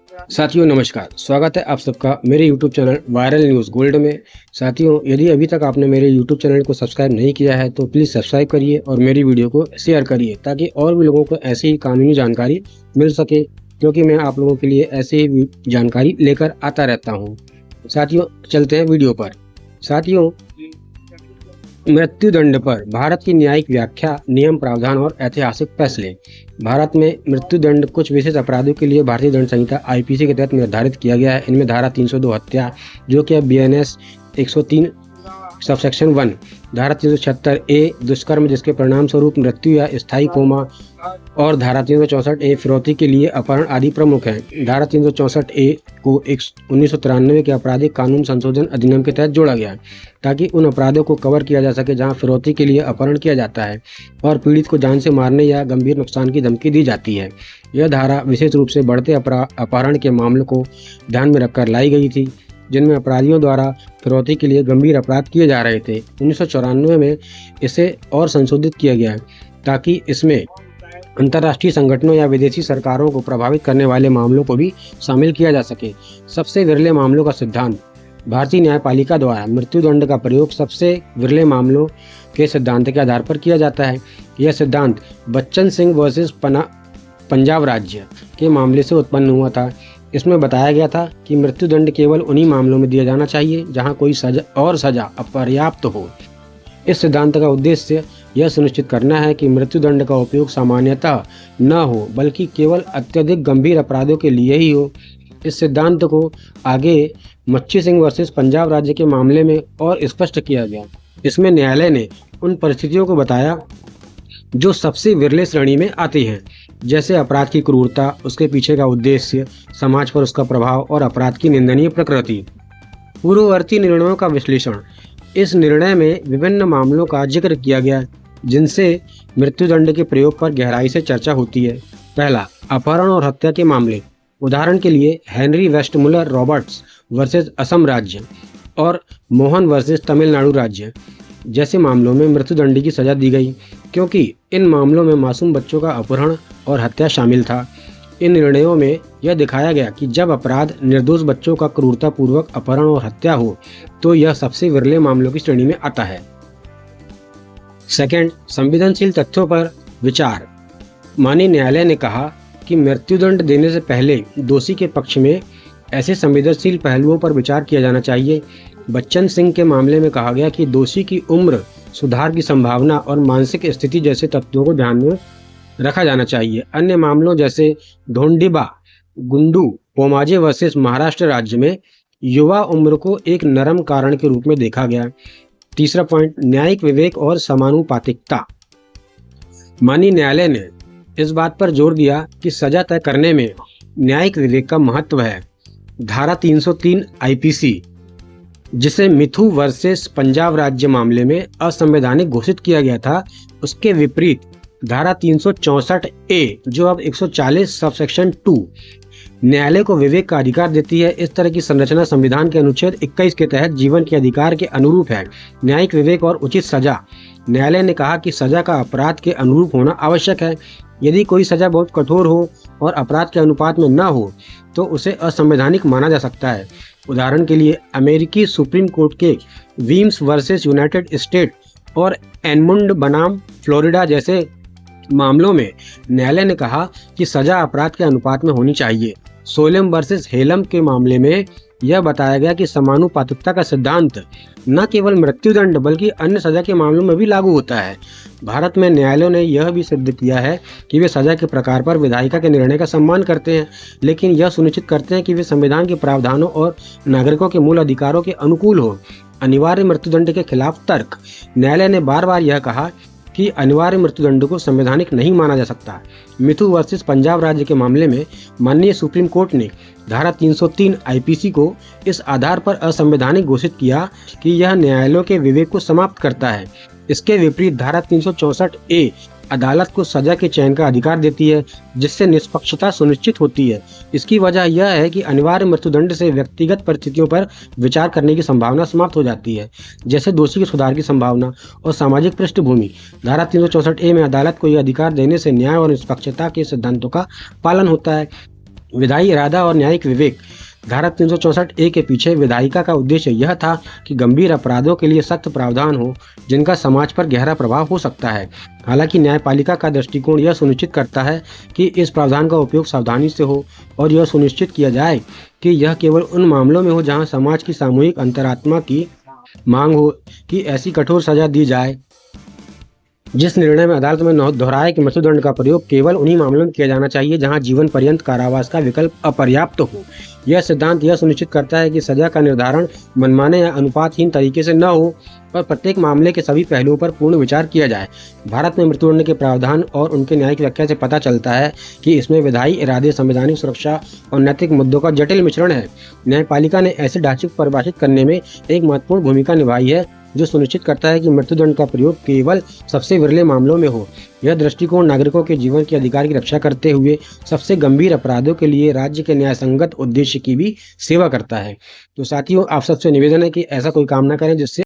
साथियों नमस्कार, स्वागत है आप सबका मेरे YouTube channel viral news gold में। साथियों, यदि अभी तक आपने मेरे यूट्यूब चैनल को सब्सक्राइब नहीं किया है तो प्लीज़ सब्सक्राइब करिए और मेरी वीडियो को शेयर करिए ताकि और भी लोगों को ऐसी ही कानूनी जानकारी मिल सके, क्योंकि मैं आप लोगों के लिए ऐसे ही जानकारी लेकर आता रहता हूँ। साथियों, चलते हैं वीडियो पर। साथियों, मृत्युदंड पर भारत की न्यायिक व्याख्या, नियम, प्रावधान और ऐतिहासिक फैसले। भारत में मृत्युदंड कुछ विशेष अपराधों के लिए भारतीय दंड संहिता आईपीसी के तहत निर्धारित किया गया है। इनमें धारा 302 हत्या, जो कि बीएनएस 103 सबसेक्शन 1, धारा 376 ए दुष्कर्म जिसके परिणाम स्वरूप मृत्यु या स्थायी कोमा, और धारा 364 ए फिरौती के लिए अपहरण आदि प्रमुख हैं। धारा 364 ए को 1993 के आपराधिक कानून संशोधन अधिनियम के तहत जोड़ा गया ताकि उन अपराधों को कवर किया जा सके जहां फिरौती के लिए अपहरण किया जाता है और पीड़ित को जान से मारने या गंभीर नुकसान की धमकी दी जाती है। यह धारा विशेष रूप से बढ़ते अपहरण के मामलों को ध्यान में रखकर लाई गई थी, जिनमें अपराधियों द्वारा फिरौती के लिए गंभीर अपराध किए जा रहे थे। 1994 में इसे और संशोधित किया गया ताकि इसमें अंतर्राष्ट्रीय संगठनों या विदेशी सरकारों को प्रभावित करने वाले मामलों को भी शामिल किया जा सके। सबसे विरले मामलों का सिद्धांत। भारतीय न्यायपालिका द्वारा मृत्युदंड का प्रयोग सबसे विरले मामलों के सिद्धांत के आधार पर किया जाता है। यह सिद्धांत बच्चन सिंह वर्सेस पंजाब राज्य के मामले से उत्पन्न हुआ था। इसमें बताया गया था कि मृत्युदंड केवल उन्हीं मामलों में दिया जाना चाहिए जहां कोई सजा अपर्याप्त हो। इस सिद्धांत का उद्देश्य यह सुनिश्चित करना है कि मृत्युदंड का उपयोग सामान्यतः न हो, बल्कि केवल अत्यधिक गंभीर अपराधों के लिए ही हो। इस सिद्धांत को आगे मच्छी सिंह वर्सेस पंजाब राज्य के मामले में और स्पष्ट किया गया। इसमें न्यायालय ने उन परिस्थितियों को बताया जो सबसे विरले श्रेणी में आती हैं, जैसे अपराध की क्रूरता, उसके पीछे का उद्देश्य, समाज पर उसका प्रभाव और अपराध की निंदनीय प्रकृति। पूर्ववर्ती निर्णयों का विश्लेषण। इस निर्णय में विभिन्न मामलों का जिक्र किया गया जिनसे मृत्युदंड के प्रयोग पर गहराई से चर्चा होती है। पहला, अपहरण और हत्या के मामले। उदाहरण के लिए हेनरी वेस्टमुलर रॉबर्ट्स वर्सेस असम राज्य और मोहन वर्सेस तमिलनाडु राज्य जैसे मामलों में मृत्युदंड की सजा दी गई, क्योंकि इन मामलों में मासूम बच्चों का अपहरण और हत्या शामिल था। इन निर्णयों में यह दिखाया गया कि जब अपराध निर्दोष बच्चों का क्रूरतापूर्वक अपहरण और हत्या हो तो यह सबसे विरले मामलों की श्रेणी में आता है। सेकंड, संवेदनशील तथ्यों पर विचार। माननीय न्यायालय ने कहा कि मृत्युदंड देने से पहले दोषी के पक्ष में ऐसे संवेदनशील पहलुओं पर विचार किया जाना चाहिए। बच्चन सिंह के मामले में कहा गया कि दोषी की उम्र, सुधार की संभावना और मानसिक स्थिति जैसे तथ्यों को ध्यान में रखा जाना चाहिए। अन्य मामलों जैसे ढोंडिबा गुंडू पोमाजे वर्सेस महाराष्ट्र राज्य में युवा उम्र को एक नरम कारण के रूप में देखा गया। तीसरा पॉइंट, न्यायिक विवेक और समानुपातिकता। माननीय न्यायालय ने इस बात पर जोर दिया कि सजा तय करने में न्यायिक विवेक का महत्व है। धारा 303 आईपीसी, जिसे मिथु वर्सेस पंजाब राज्य मामले में असंवैधानिक घोषित किया गया था, उसके विपरीत धारा 364 ए, जो अब 140 सबसेक्शन 2 न्यायालय को विवेक का अधिकार देती है। इस तरह की संरचना संविधान के अनुच्छेद 21 के तहत जीवन के अधिकार के अनुरूप है। न्यायिक विवेक और उचित सजा। न्यायालय ने कहा कि सजा का अपराध के अनुरूप होना आवश्यक है। यदि कोई सजा बहुत कठोर हो और अपराध के अनुपात में न हो तो उसे असंवैधानिक माना जा सकता है। उदाहरण के लिए अमेरिकी सुप्रीम कोर्ट के वीम्स वर्सेस यूनाइटेड स्टेट और एडमंड बनाम फ्लोरिडा जैसे मामलों में न्यायालय ने कहा कि सजा अपराध के अनुपात में होनी चाहिए। सोलेम वर्सेस हेलम के मामले में यह बताया गया कि समानुपातिकता का सिद्धांत न केवल मृत्युदंड बल्कि अन्य सजा के मामलों में भी लागू होता है। भारत में न्यायालयों ने यह भी सिद्ध किया है कि वे सजा के प्रकार पर विधायिका के निर्णय का सम्मान करते हैं, लेकिन यह सुनिश्चित करते हैं कि वे संविधान के प्रावधानों और नागरिकों के मूल अधिकारों के अनुकूल हो। अनिवार्य मृत्युदंड के खिलाफ तर्क। न्यायालय ने बार बार यह कहा कि अनिवार्य मृत्युदंड को संवैधानिक नहीं माना जा सकता। मिथु वर्सेस पंजाब राज्य के मामले में माननीय सुप्रीम कोर्ट ने धारा 303 आईपीसी को इस आधार पर असंवैधानिक घोषित किया कि यह न्यायालयों के विवेक को समाप्त करता है। इसके विपरीत धारा 364 ए अदालत को सजा के चयन का अधिकार देती है, जिससे निष्पक्षता सुनिश्चित होती है। इसकी वजह यह है कि अनिवार्य मृत्युदंड से व्यक्तिगत परिस्थितियों पर विचार करने की संभावना समाप्त हो जाती है, जैसे दोषी के सुधार की संभावना और सामाजिक पृष्ठभूमि। धारा 364 ए में अदालत को यह अधिकार देने से न्याय और निष्पक्षता के सिद्धांतों का पालन होता है। विधायी इरादा और न्यायिक विवेक। धारा 364 ए के पीछे विधायिका का उद्देश्य यह था कि गंभीर अपराधों के लिए सख्त प्रावधान हो जिनका समाज पर गहरा प्रभाव हो सकता है। हालांकि न्यायपालिका का दृष्टिकोण यह सुनिश्चित करता है कि इस प्रावधान का उपयोग सावधानी से हो और यह सुनिश्चित किया जाए कि यह केवल उन मामलों में हो जहां समाज की सामूहिक अंतरात्मा की मांग हो कि ऐसी कठोर सजा दी जाए। जिस निर्णय में अदालत ने दोहराया कि मृत्युदंड का प्रयोग केवल उन्हीं मामलों में किया जाना चाहिए जहां जीवन पर्यंत कारावास का विकल्प अपर्याप्त हो। यह सिद्धांत यह सुनिश्चित करता है कि सजा का निर्धारण मनमाने या अनुपातहीन तरीके से न हो पर प्रत्येक मामले के सभी पहलुओं पर पूर्ण विचार किया जाए। भारत में मृत्युदंड के प्रावधान और उनके न्यायिक व्याख्या से पता चलता है कि इसमें विधायी इरादे, संवैधानिक सुरक्षा और नैतिक मुद्दों का जटिल मिश्रण है। न्यायपालिका ने ऐसे ढांचे को परिभाषित करने में एक महत्वपूर्ण भूमिका निभाई है जो सुनिश्चित करता है कि मृत्युदंड का प्रयोग केवल सबसे विरले मामलों में हो। यह दृष्टिकोण नागरिकों के जीवन के अधिकार की रक्षा करते हुए सबसे गंभीर अपराधों के लिए राज्य के न्यायसंगत उद्देश्य की भी सेवा करता है। तो साथियों, आप सबसे निवेदन है कि ऐसा कोई काम ना करें जिससे